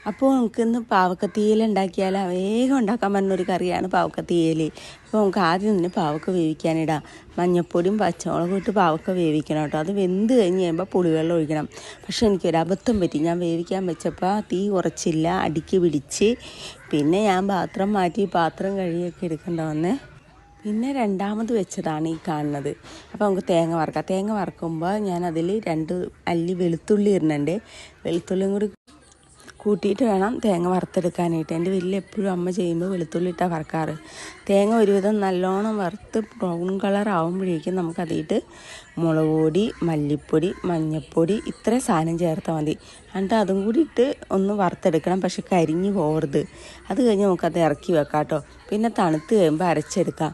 അപ്പോൾ നമുക്കിന്ന് പാവക്കത്തീയൽ ഉണ്ടാക്കിയാൽ വേഗം ഉണ്ടാക്കാൻ പറ്റുന്നൊരു കറിയാണ് പാവക്കത്തീയൽ. അപ്പോൾ നമുക്ക് ആദ്യം തന്നെ പാവക്ക വേവിക്കാനിടാം. മഞ്ഞൾപ്പൊടിയും പച്ചമുളകും ഇട്ട് പാവക്ക വേവിക്കണം കേട്ടോ. അത് വെന്ത് കഴിഞ്ഞ് കഴിയുമ്പോൾ പുളിവെള്ളം ഒഴിക്കണം. പക്ഷേ എനിക്കൊരു അബദ്ധം പറ്റി. ഞാൻ വേവിക്കാൻ വെച്ചപ്പോൾ തീ കുറച്ചില്ല, അടിക്ക് പിടിച്ച്. പിന്നെ ഞാൻ പാത്രം മാറ്റി പാത്രം കഴുകിയൊക്കെ എടുക്കേണ്ട വന്നേ. പിന്നെ രണ്ടാമത് വെച്ചതാണ് ഈ കാണുന്നത്. അപ്പോൾ നമുക്ക് തേങ്ങ വറക്കാം. തേങ്ങ വറക്കുമ്പോൾ ഞാൻ അതിൽ 2 അല്ലി വെളുത്തുള്ളി ഇടുന്നുണ്ട്. വെളുത്തുള്ളിയും കൂടി കൂട്ടിയിട്ട് വേണം തേങ്ങ വറുത്തെടുക്കാനായിട്ട്. എൻ്റെ വീട്ടിൽ എപ്പോഴും അമ്മ ചെയ്യുമ്പോൾ വെളുത്തുള്ളി ഇട്ടാണ് വറക്കാറ്. തേങ്ങ ഒരുവിധം നല്ലോണം വറുത്ത് ബ്രൗൺ കളർ ആകുമ്പോഴേക്കും നമുക്കതിട്ട് മുളക് പൊടി, മല്ലിപ്പൊടി, മഞ്ഞൾപ്പൊടി ഇത്ര സാധനം ചേർത്താൽ മതി. എന്നിട്ട് അതും കൂടി ഇട്ട് ഒന്ന് വറുത്തെടുക്കണം. പക്ഷെ കരിഞ്ഞ് പോകരുത്. അത് കഴിഞ്ഞ് നമുക്കത് ഇറക്കി വെക്കാം കേട്ടോ. പിന്നെ തണുത്ത് കഴിയുമ്പോൾ അരച്ചെടുക്കാം.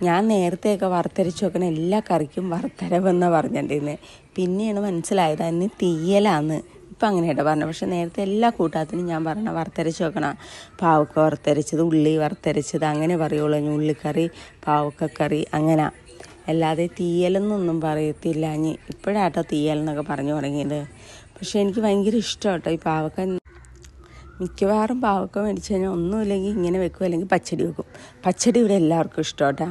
ഞാൻ നേരത്തെയൊക്കെ വറുത്തരച്ച് വെക്കണ എല്ലാ കറിക്കും വറുത്തരവെന്നാണ് പറഞ്ഞിട്ടുണ്ടായിരുന്നത്. പിന്നെയാണ് മനസ്സിലായത് അതിന് തീയലാന്ന്. ഇപ്പം അങ്ങനെ കേട്ടോ പറഞ്ഞത്. പക്ഷേ നേരത്തെ എല്ലാ കൂട്ടാത്തിനും ഞാൻ പറഞ്ഞ വറുത്തരച്ച് വെക്കണം. പാവക്ക വറുത്തരച്ചത്, ഉള്ളി വറുത്തരച്ചത് അങ്ങനെ പറയുള്ളൂ. ഉള്ളിക്കറി, പാവക്കക്കറി അങ്ങനെ. അല്ലാതെ തീയലെന്നൊന്നും പറയത്തില്ല. ഇനി ഇപ്പോഴാട്ടോ തീയലെന്നൊക്കെ പറഞ്ഞു തുടങ്ങിയത്. പക്ഷേ എനിക്ക് ഭയങ്കര ഇഷ്ടം കേട്ടോ ഈ പാവക്ക. മിക്കവാറും പാവക്ക മേടിച്ച് കഴിഞ്ഞാൽ ഒന്നുമില്ലെങ്കിൽ ഇങ്ങനെ വെക്കും, അല്ലെങ്കിൽ പച്ചടി വെക്കും. പച്ചടി ഇവിടെ എല്ലാവർക്കും ഇഷ്ടം കേട്ടോ.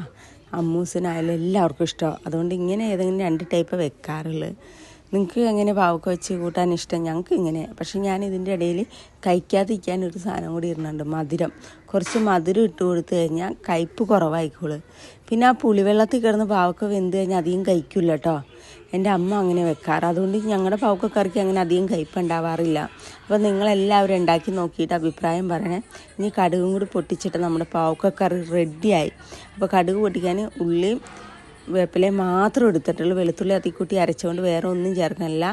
അമ്മൂസിനായാലും എല്ലാവർക്കും ഇഷ്ടമാണ്. അതുകൊണ്ട് ഇങ്ങനെ ഏതെങ്കിലും 2 ടൈപ്പ് വെക്കാറുള്ളത്. നിങ്ങൾക്ക് എങ്ങനെ പാവക്ക വെച്ച് കൂട്ടാൻ ഇഷ്ടം? ഞങ്ങൾക്ക് ഇങ്ങനെ. പക്ഷെ ഞാൻ ഇതിൻ്റെ ഇടയിൽ കഴിക്കാതിരിക്കാൻ ഒരു സാധനം കൂടി ഇടുന്നുണ്ട്, മധുരം. കുറച്ച് മധുരം ഇട്ട് കൊടുത്തു കഴിഞ്ഞാൽ കയ്പ്പ് കുറവായിക്കോളൂ. പിന്നെ ആ പുളിവെള്ളത്തിൽ കിടന്ന് പാവക്ക വെന്ത് കഴിഞ്ഞാൽ അധികം കഴിക്കില്ല കേട്ടോ. എൻ്റെ അമ്മ അങ്ങനെ വെക്കാറ്. അതുകൊണ്ട് ഞങ്ങളുടെ പാവക്കക്കറിക്ക് അങ്ങനെ അധികം കയ്പ്പ് ഉണ്ടാവാറില്ല. അപ്പോൾ നിങ്ങളെല്ലാവരും ഉണ്ടാക്കി നോക്കിയിട്ട് അഭിപ്രായം പറയണേ. ഇനി കടുകും കൂടി പൊട്ടിച്ചിട്ട് നമ്മുടെ പാവക്കക്കറി റെഡിയായി. അപ്പോൾ കടുക് പൊട്ടിക്കാൻ ഉള്ളിയും വേപ്പിലയും മാത്രം എടുത്തിട്ടുള്ളൂ. വെളുത്തുള്ളി അതിക്കൂട്ടി അരച്ചുകൊണ്ട് വേറെ ഒന്നും ചേർക്കണില്ല.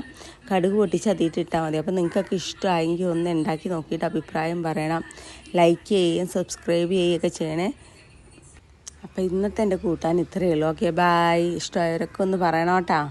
കടുക് പൊട്ടിച്ച് അതിട്ടിട്ടാൽ മതി. അപ്പോൾ നിങ്ങൾക്കൊക്കെ ഇഷ്ടമായെങ്കിൽ ഒന്ന് ഉണ്ടാക്കി നോക്കിയിട്ട് അഭിപ്രായം പറയണം. ലൈക്ക് ചെയ്യുകയും സബ്സ്ക്രൈബ് ചെയ്യുകയൊക്കെ ചെയ്യണേ. അപ്പോൾ ഇന്നത്തെ എൻ്റെ കൂട്ടാൻ ഇത്രയേ ഉള്ളൂ. Okay, bye. ഇഷ്ടമായവരൊക്കെ ഒന്ന് പറയണം കേട്ടോ.